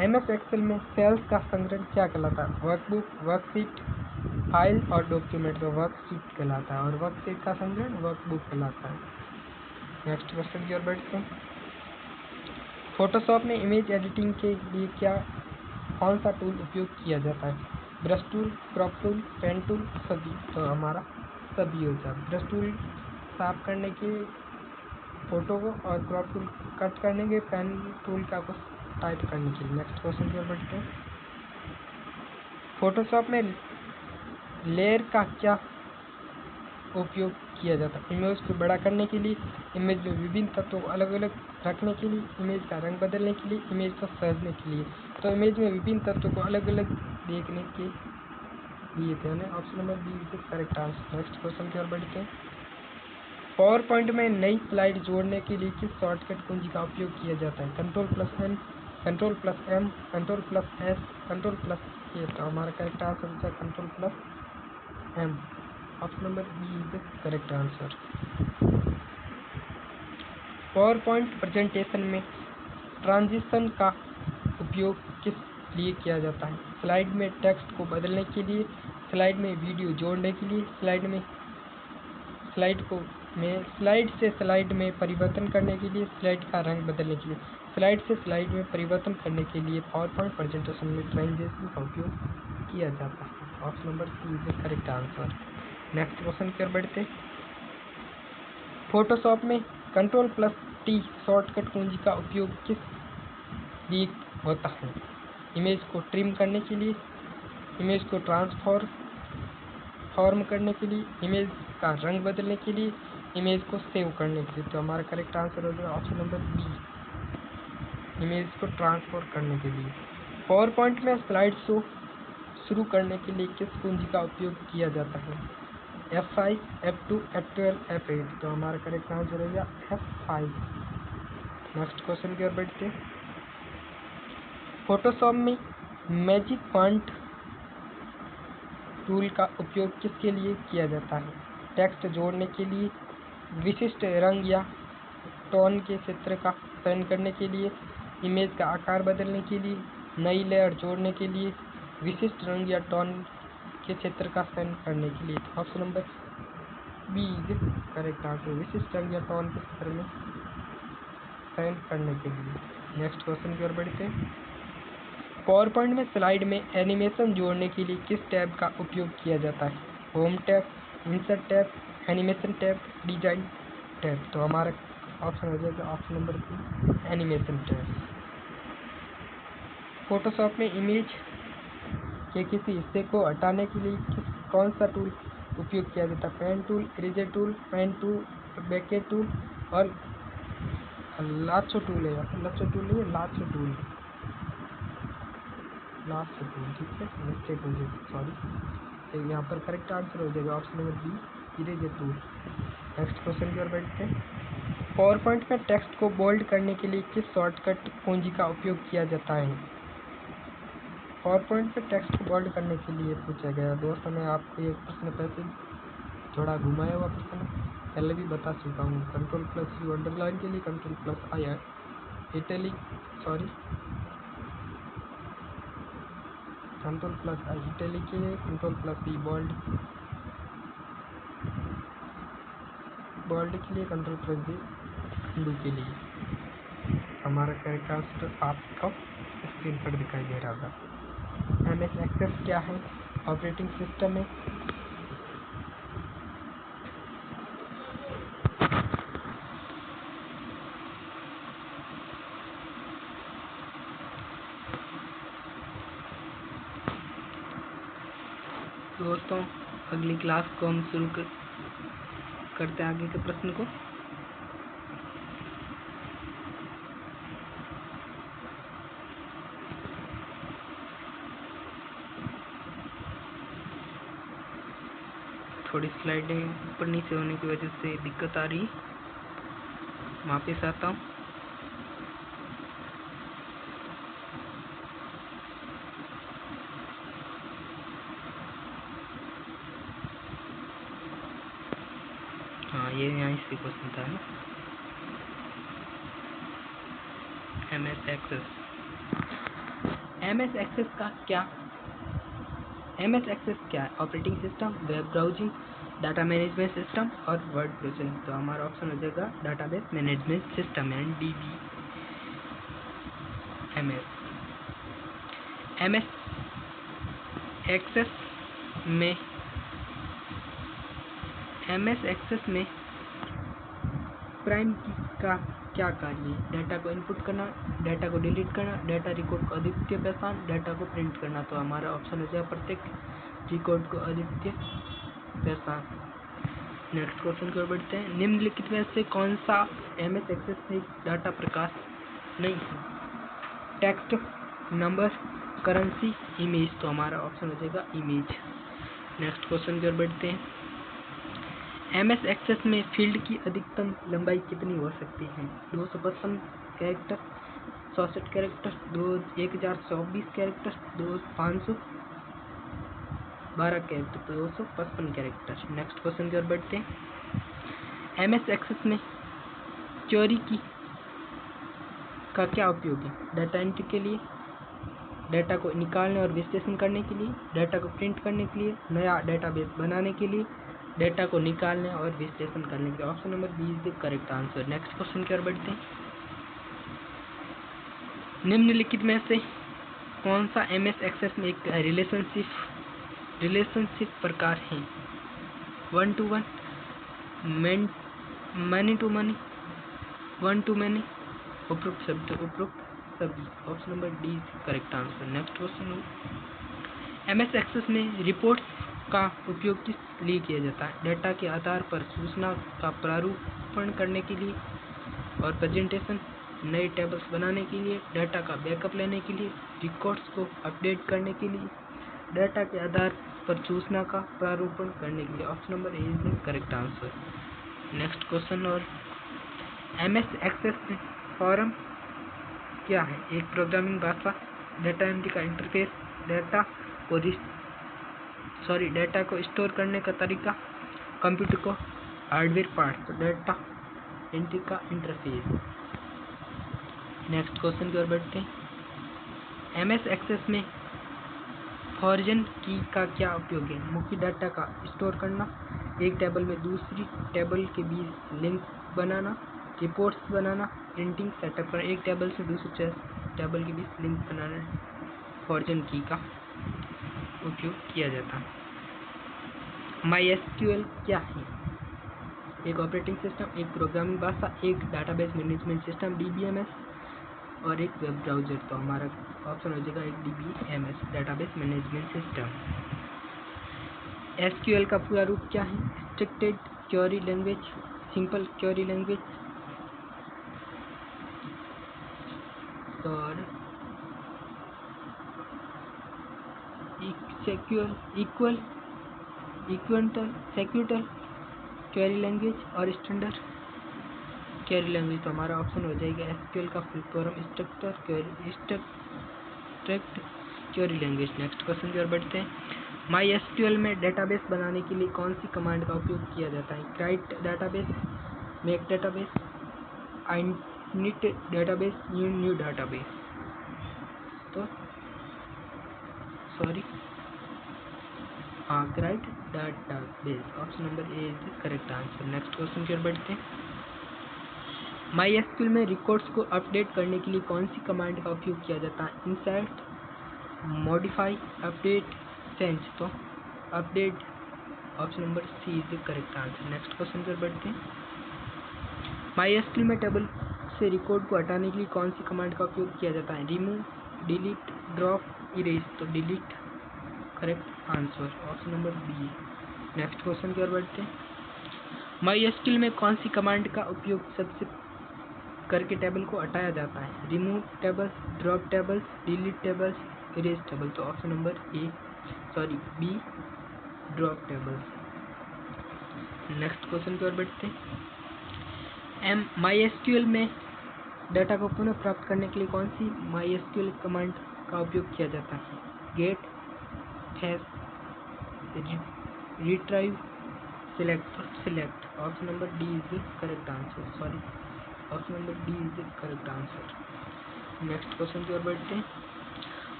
MS Excel में सेल्स का संग्रह क्या कहलाता है? वर्कबुक, वर्कशीट, फाइल और डॉक्यूमेंट। तो वर्कशीट कहलाता है और वर्कशीट का संग्रह वर्कबुक कहलाता है। नेक्स्ट क्वेश्चन की ओर बढ़ते हैं। फोटोशॉप में इमेज एडिटिंग के लिए कौन सा टूल उपयोग किया जाता है? Brush tool, crop tool, pen tool, सभी। तो हमारा सभी होता है। ब्रश टूल साफ करने के फोटो को, और क्रॉप टूल कट करने के, पेन टूल का कुछ टाइप करने के लिए। नेक्स्ट क्वेश्चन की ओर बढ़ते हैं। फोटोशॉप में लेयर का क्या उपयोग किया जाता है? इमेज को बड़ा करने के लिए, इमेज में विभिन्न तत्वों को अलग अलग रखने के लिए, इमेज का रंग बदलने के लिए, इमेज को सजाने के लिए। तो इमेज में विभिन्न तत्वों को अलग अलग देखने के लिए थे। Option number B is correct answer. Next question की ओर बढ़ते हैं। पावर पॉइंट में नई स्लाइड जोड़ने के लिए किस शॉर्टकट कुंजी का उपयोग किया जाता है? Ctrl+N, Ctrl+M, Ctrl+S, Ctrl+A। तो हमारा करेक्ट आंसर होता है Ctrl+M। Option number B is correct answer. PowerPoint presentation में ट्रांजिशन का उपयोग किस लिए किया जाता है? स्लाइड में टेक्स्ट को बदलने के लिए, स्लाइड में वीडियो जोड़ने के लिए, स्लाइड से स्लाइड में परिवर्तन करने के लिए, स्लाइड का रंग बदलने के लिए। स्लाइड से स्लाइड में परिवर्तन करने के लिए पावर पॉइंट प्रेजेंटेशन में ट्रांजिशन का उपयोग किया जाता है। Option number C is correct answer. Next question की ओर बढ़ते। फोटोशॉप में Ctrl+T शॉर्टकट कुंजी का उपयोग किस लिए होता है? इमेज को ट्रिम करने के लिए, इमेज को ट्रांसफॉर्म करने के लिए, इमेज का रंग बदलने के लिए, इमेज को सेव करने के लिए। तो हमारा करेक्ट आंसर हो जाएगा ऑप्शन नंबर बी, इमेज को ट्रांसफॉर्म करने के लिए। पावर पॉइंट में स्लाइड शो शुरू करने के लिए किस कुंजी का उपयोग किया जाता है? F5, F2, F12, F8। तो हमारा करेक्ट आंसर हो गया F5। नेक्स्ट क्वेश्चन की ओर बढ़ते हैं। फोटोशॉप में मैजिक फॉन्ट टूल का उपयोग किसके लिए किया जाता है? टेक्स्ट जोड़ने के लिए, विशिष्ट रंग या टोन के क्षेत्र का चयन करने के लिए, इमेज का आकार बदलने के लिए, नई लेयर जोड़ने के लिए, विशिष्ट रंग या टोन के क्षेत्र का चयन करने के लिए। Option number B is correct answer, विशिष्ट रंग या टोन के क्षेत्र में चयन करने के लिए। नेक्स्ट क्वेश्चन की ओर बढ़ते हैं। पावर पॉइंट में स्लाइड में एनिमेशन जोड़ने के लिए किस टैब का उपयोग किया जाता है? Home tab, insert tab, animation tab, design tab. तो हमारा ऑप्शन हो जाएगा option number B, animation tab. Photoshop में इमेज के किसी हिस्से को हटाने के लिए कौन सा टूल उपयोग किया जाता है? Pen tool, eraser tool, pen tool, bracket tool और लाचो टूल है। लाचो टूल नहीं है, लाचो टूल, लास्ट टूल, ठीक है, नेक्स्ट टूल, सॉरी। तो यहाँ पर करेक्ट आंसर हो जाएगा option number B, eraser tool. Next question की ओर बढ़ते हैं। पावर पॉइंट में टेक्स्ट को बोल्ड करने के लिए किस शॉर्टकट कुंजी का उपयोग किया जाता है? पावर पॉइंट में टेक्स्ट को बोल्ड करने के लिए पूछा गया दोस्तों, मैं आपको ये प्रश्न पैसे थोड़ा घुमाया हुआ प्रश्न पहले भी बता चुका हूँ। Ctrl+U अंडरलाइन के लिए, Ctrl+I italic, sorry, Ctrl+I italic के लिए, Ctrl+V बोल्ड के लिए, Ctrl+J उंडू के लिए। हमारा करेक्ट आंसर आपको स्क्रीन पर दिखाई दे रहा था। MS एक्सेस क्या है? ऑपरेटिंग सिस्टम है। दोस्तों अगली क्लास को हम शुरू करते हैं आगे के प्रश्न को। थोड़ी स्लाइडें ऊपर नीचे होने की वजह से दिक्कत आ रही है, वापस आता हूँ। हाँ, ये यहाँ से क्वेश्चन था ना, MS एक्सेस। MS एक्सेस क्या है? Operating system, web browsing, data management system और वर्ड प्रोसेसिंग। तो हमारा ऑप्शन हो जाएगा database management system and DB। M S access में प्राइम की का क्या कार्य है? डाटा को इनपुट करना, डाटा को डिलीट करना, डाटा रिकॉर्ड को अद्वितीय पहचान, डाटा को प्रिंट करना। तो हमारा ऑप्शन हो जाएगा प्रत्येक रिकॉर्ड को अद्वितीय पहचान। नेक्स्ट क्वेश्चन की ओर बढ़ते हैं। निम्नलिखित में से कौन सा MS एक्सेस में डाटा प्रकाश नहीं है? Text, number, currency, image. तो हमारा ऑप्शन हो जाएगा इमेज। नेक्स्ट क्वेश्चन की ओर बढ़ते हैं। MS एक्सेस में फील्ड की अधिकतम लंबाई कितनी हो सकती है? 255 character, 64 character, 1024 character, 512 character, 255 character. Next question की ओर बढ़ते हैं। MS एक्सेस में क्वेरी की का क्या उपयोग है? डाटा एंट्री के लिए, डाटा को निकालने और विश्लेषण करने के लिए, डाटा को प्रिंट करने के लिए, नया डाटाबेस बनाने के लिए, डाटा को निकालने और विश्लेषण करने के लिए। Option number B is the correct answer. Next question की ओर बढ़ते हैं। निम्नलिखित में से कौन सा MS एक्सेस में एक रिलेशनशिप प्रकार है? 1 to 1, many to many, 1 to many, उपरोक्त सभी। Option number D is correct answer. Next question. MS access में रिपोर्ट्स का उपयोग किस लिए किया जाता है? डाटा के आधार पर सूचना का प्रारूपण करने के लिए और प्रेजेंटेशन, नए टेबल्स बनाने के लिए, डाटा का बैकअप लेने के लिए, रिकॉर्ड्स को अपडेट करने के लिए, डाटा के आधार पर सूचना का प्रारूपण करने के लिए। Option number A is the correct answer. Next question. और MS एक्सेस में फॉर्म क्या है? एक प्रोग्रामिंग भाषा, डाटा एंट्री का इंटरफेस, डाटा को स्टोर करने का तरीका, कंप्यूटर को हार्डवेयर पार्ट। तो डाटा एंट्री का इंटरफेस। नेक्स्ट क्वेश्चन की ओर बढ़ते हैं। MS एक्सेस में फॉरजन की का क्या उपयोग है? मुख्य डाटा का स्टोर करना, एक टेबल में दूसरी टेबल के बीच लिंक बनाना, रिपोर्ट्स बनाना, प्रिंटिंग सेटअप पर एक टेबल से दूसरी टेबल के बीच लिंक बनाना फॉरजन की का उपयोग किया जाता है। MySQL क्या है? एक ऑपरेटिंग सिस्टम, एक प्रोग्रामिंग भाषा, एक डाटाबेस मैनेजमेंट सिस्टम DBMS और एक वेब ब्राउज़र। तो हमारा ऑप्शन हो जाएगा एक DBMS, database management system. SQL का पूरा रूप क्या है? Structured query language, simple query language और सेक्यूटल क्वेरी लैंग्वेज और स्टैंडर्ड क्वेरी लैंग्वेज। तो हमारा ऑप्शन हो जाएगा SQL का full form structured query language. Next question की ओर बढ़ते हैं। MySQL में डेटाबेस बनाने के लिए कौन सी कमांड का उपयोग किया जाता है? Create database, make database, init database, new database. तो create database. Option number A is the correct answer. Next question की ओर बढ़ते हैं। MySQL में रिकॉर्ड्स को अपडेट करने के लिए कौन सी कमांड का उपयोग किया जाता है? Insert, modify, update, change. तो update, option number C is the correct answer. Next question पर बढ़ते हैं। MySQL में टेबल से रिकॉर्ड को हटाने के लिए कौन सी कमांड का उपयोग किया जाता है? Remove, delete, drop, erase. तो delete correct answer. Option number B. Next question की ओर बढ़ते हैं। MySQL में कौन सी कमांड का उपयोग सबसे करके टेबल को हटाया जाता है? Remove tables, drop tables, delete tables, erase table. तो option number B, drop tables. Next question की ओर बढ़ते हैं। MySQL में डाटा को पुनः प्राप्त करने के लिए कौन सी MySQL कमांड का उपयोग किया जाता है? Get, hash, retrieve, select. Option number D is the correct answer. Option number D is the correct answer. Next question की ओर बढ़ते हैं।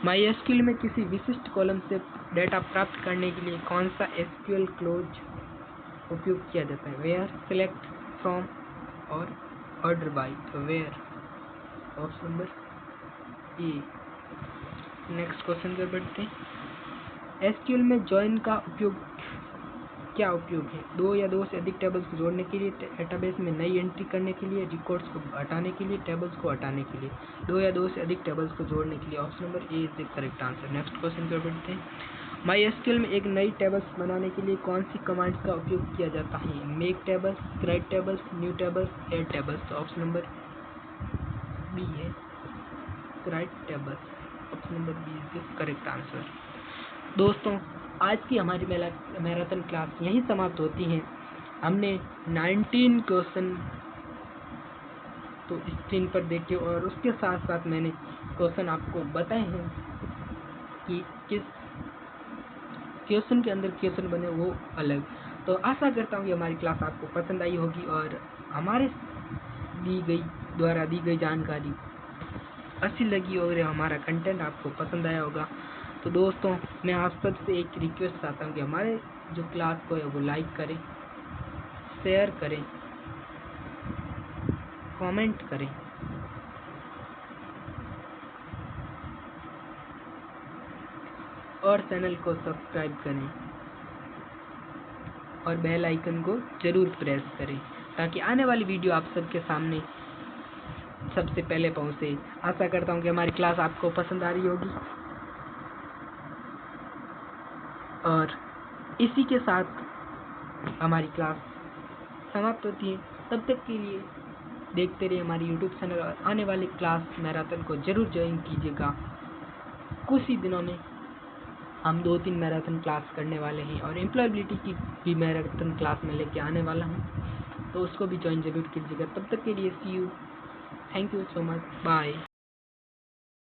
MySQL में किसी विशिष्ट कॉलम से डेटा प्राप्त करने के लिए कौन सा SQL क्लोज उपयोग किया जाता है? वेयर, सिलेक्ट, फ्रॉम और ऑर्डर बाय। तो where, option number A. Next question पर बढ़ते हैं। एसक्यूएल में जॉइन का क्या उपयोग है? दो या दो से अधिक टेबल्स को जोड़ने के लिए, डेटाबेस में नई एंट्री करने के लिए, रिकॉर्ड्स को हटाने के लिए, टेबल्स को हटाने के लिए। दो या दो से अधिक टेबल्स को जोड़ने के लिए। Option number A is the correct answer. Next question पर बढ़ते हैं। MySQL में एक नई टेबल्स बनाने के लिए कौन सी कमांड्स का उपयोग किया जाता है? Make tables, create tables, new tables, add tables. तो ऑप्शन नंबर बी है create tables. Option number B is the correct answer. दोस्तों, आज की हमारी मैराथन क्लास यहीं समाप्त होती है। हमने 19 क्वेश्चन तो स्क्रीन पर देखे और उसके साथ साथ मैंने क्वेश्चन आपको बताए हैं कि किस क्वेश्चन के अंदर क्वेश्चन बने वो अलग। तो आशा करता हूँ कि हमारी क्लास आपको पसंद आई होगी और हमारे द्वारा दी गई जानकारी अच्छी लगी और हमारा कंटेंट आपको पसंद आया होगा। तो दोस्तों, मैं आप सबसे एक रिक्वेस्ट चाहता हूँ कि हमारे जो क्लास को है वो लाइक करें, शेयर करें, कमेंट करें और चैनल को सब्सक्राइब करें और बेल आइकन को जरूर प्रेस करें ताकि आने वाली वीडियो आप सबके सामने सबसे पहले पहुंचे। आशा करता हूं कि हमारी क्लास आपको पसंद आ रही होगी और इसी के साथ हमारी क्लास समाप्त होती है। तब तक के लिए देखते रहिए हमारी YouTube चैनल और आने वाले क्लास मैराथन को जरूर ज्वाइन कीजिएगा। कुछ ही दिनों में हम 2-3 मैराथन क्लास करने वाले हैं और एम्प्लॉयबिलिटी की भी मैराथन क्लास में लेके आने वाला हूँ, तो उसको भी ज्वाइन जरूर कीजिएगा। तब तक के लिए see you, thank you so much, bye.